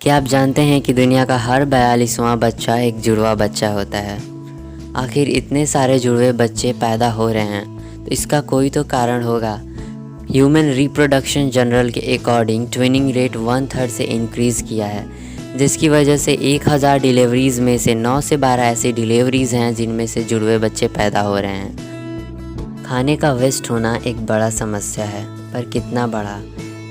क्या आप जानते हैं कि दुनिया का हर 42वां बच्चा एक जुड़वा बच्चा होता है। आखिर इतने सारे जुड़वे बच्चे पैदा हो रहे हैं तो इसका कोई तो कारण होगा। ह्यूमन रिप्रोडक्शन जनरल के अकॉर्डिंग ट्विनिंग रेट 1/3 से इंक्रीज़ किया है, जिसकी वजह से 1000 डिलीवरीज़ में से 9 से 12 ऐसी डिलीवरीज़ हैं जिनमें से जुड़वे बच्चे पैदा हो रहे हैं। खाने का वेस्ट होना एक बड़ा समस्या है, पर कितना बड़ा?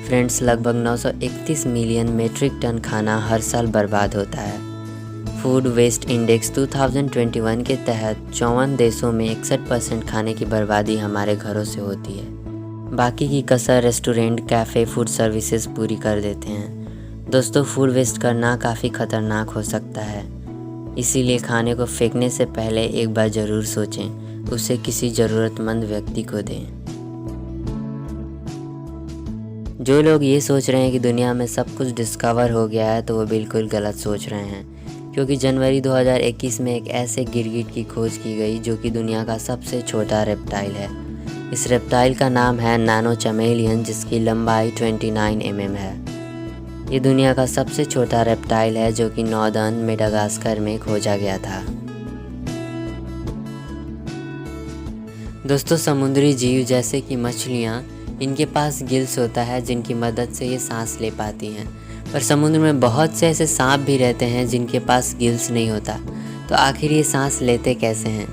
फ्रेंड्स, लगभग 931 मिलियन मीट्रिक टन खाना हर साल बर्बाद होता है। फूड वेस्ट इंडेक्स 2021 के तहत 54 देशों में 61% खाने की बर्बादी हमारे घरों से होती है। बाकी की कसर रेस्टोरेंट, कैफ़े, फूड सर्विसेज पूरी कर देते हैं। दोस्तों, फूड वेस्ट करना काफ़ी ख़तरनाक हो सकता है, इसीलिए खाने को फेंकने से पहले एक बार ज़रूर सोचें, उसे किसी ज़रूरतमंद व्यक्ति को दें। जो लोग ये सोच रहे हैं कि दुनिया में सब कुछ डिस्कवर हो गया है तो वो बिल्कुल गलत सोच रहे हैं, क्योंकि जनवरी 2021 में एक ऐसे गिरगिट की खोज की गई जो कि दुनिया का सबसे छोटा रेप्टाइल है। इस रेप्टाइल का नाम है नैनो चमेलियन, जिसकी लंबाई 29 mm है। ये दुनिया का सबसे छोटा रेप्टाइल है जो कि नॉर्दर्न मेडागास्कर में खोजा गया था। दोस्तों, समुद्री जीव जैसे कि मछलियाँ, इनके पास गिल्स होता है जिनकी मदद से ये सांस ले पाती हैं। पर समुद्र में बहुत से ऐसे सांप भी रहते हैं जिनके पास गिल्स नहीं होता, तो आखिर ये सांस लेते कैसे हैं?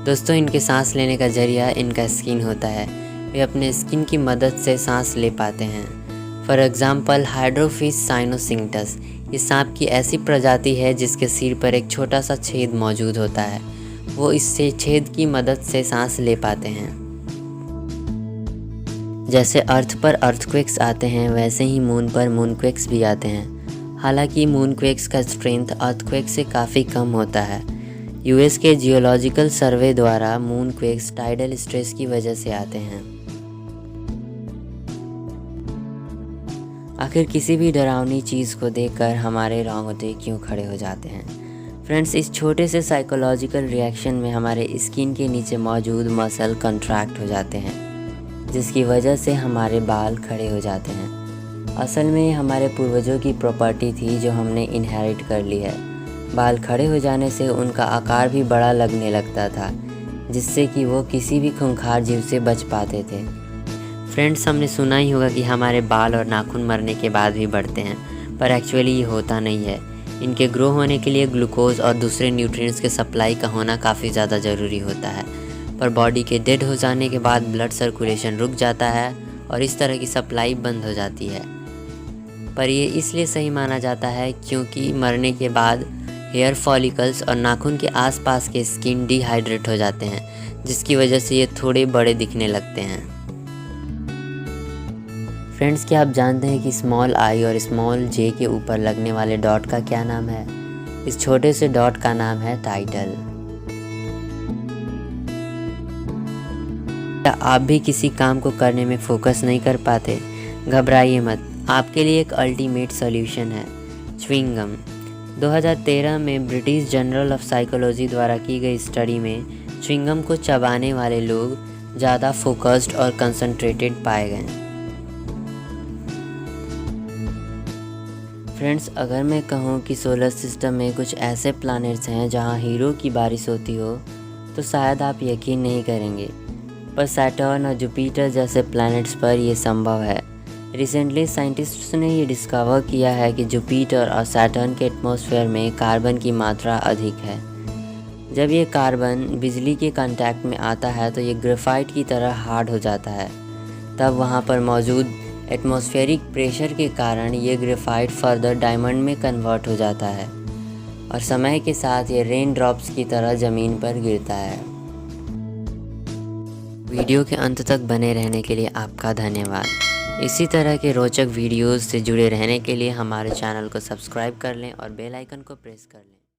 दोस्तों, इनके सांस लेने का जरिया इनका स्किन होता है। वे अपने स्किन की मदद से सांस ले पाते हैं। फॉर एग्ज़ाम्पल, हाइड्रोफिश साइनोसिंक्टस, ये सांप की ऐसी प्रजाति है जिसके सिर पर एक छोटा सा छेद मौजूद होता है। वो इस छेद की मदद से सांस ले पाते हैं। जैसे अर्थ पर अर्थक्वेक्स आते हैं, वैसे ही मून पर मूनक्वेक्स भी आते हैं। हालांकि मूनक्वेक्स का स्ट्रेंथ अर्थक्वेक से काफ़ी कम होता है। यूएस के जियोलॉजिकल सर्वे द्वारा मूनक्वेक्स टाइडल स्ट्रेस की वजह से आते हैं। आखिर किसी भी डरावनी चीज़ को देखकर हमारे रोंगटे क्यों खड़े हो जाते हैं? फ्रेंड्स, इस छोटे से साइकोलॉजिकल रिएक्शन में हमारे स्किन के नीचे मौजूद मसल कंट्रैक्ट हो जाते हैं, जिसकी वजह से हमारे बाल खड़े हो जाते हैं। असल में ये हमारे पूर्वजों की प्रॉपर्टी थी जो हमने इनहेरिट कर ली है। बाल खड़े हो जाने से उनका आकार भी बड़ा लगने लगता था, जिससे कि वो किसी भी खूंखार जीव से बच पाते थे। फ्रेंड्स, हमने सुना ही होगा कि हमारे बाल और नाखून मरने के बाद भी बढ़ते हैं, पर एक्चुअली ये होता नहीं है। इनके ग्रो होने के लिए ग्लूकोज और दूसरे न्यूट्रिएंट्स के सप्लाई का होना काफ़ी ज़्यादा ज़रूरी होता है, पर बॉडी के डेड हो जाने के बाद ब्लड सर्कुलेशन रुक जाता है और इस तरह की सप्लाई बंद हो जाती है। पर ये इसलिए सही माना जाता है क्योंकि मरने के बाद हेयर फॉलिकल्स और नाखून के आसपास के स्किन डिहाइड्रेट हो जाते हैं, जिसकी वजह से ये थोड़े बड़े दिखने लगते हैं। फ्रेंड्स, क्या आप जानते हैं कि स्मॉल आई और स्मॉल जे के ऊपर लगने वाले डॉट का क्या नाम है? इस छोटे से डॉट का नाम है टाइटल। आप भी किसी काम को करने में फोकस नहीं कर पाते? घबराइए मत, आपके लिए एक अल्टीमेट सॉल्यूशन है, च्युइंगम। 2013 में ब्रिटिश जर्नल ऑफ साइकोलॉजी द्वारा की गई स्टडी में च्युइंगम को चबाने वाले लोग ज़्यादा फोकस्ड और कंसंट्रेटेड पाए गए। फ्रेंड्स, अगर मैं कहूँ कि सोलर सिस्टम में कुछ ऐसे प्लैनेट्स हैं जहाँ हीरो की बारिश होती हो, तो शायद आप यकीन नहीं करेंगे, पर सैटर्न और जुपिटर जैसे प्लैनेट्स पर यह संभव है। रिसेंटली साइंटिस्ट्स ने ये डिस्कवर किया है कि जुपिटर और सैटर्न के एटमॉस्फेयर में कार्बन की मात्रा अधिक है। जब ये कार्बन बिजली के कांटेक्ट में आता है तो ये ग्रेफाइट की तरह हार्ड हो जाता है। तब वहाँ पर मौजूद एटमॉस्फेरिक प्रेशर के कारण ये ग्रेफाइट फर्दर डायमंड में कन्वर्ट हो जाता है और समय के साथ ये रेन ड्रॉप्स की तरह ज़मीन पर गिरता है। वीडियो के अंत तक बने रहने के लिए आपका धन्यवाद। इसी तरह के रोचक वीडियोस से जुड़े रहने के लिए हमारे चैनल को सब्सक्राइब कर लें और बेल आइकन को प्रेस कर लें।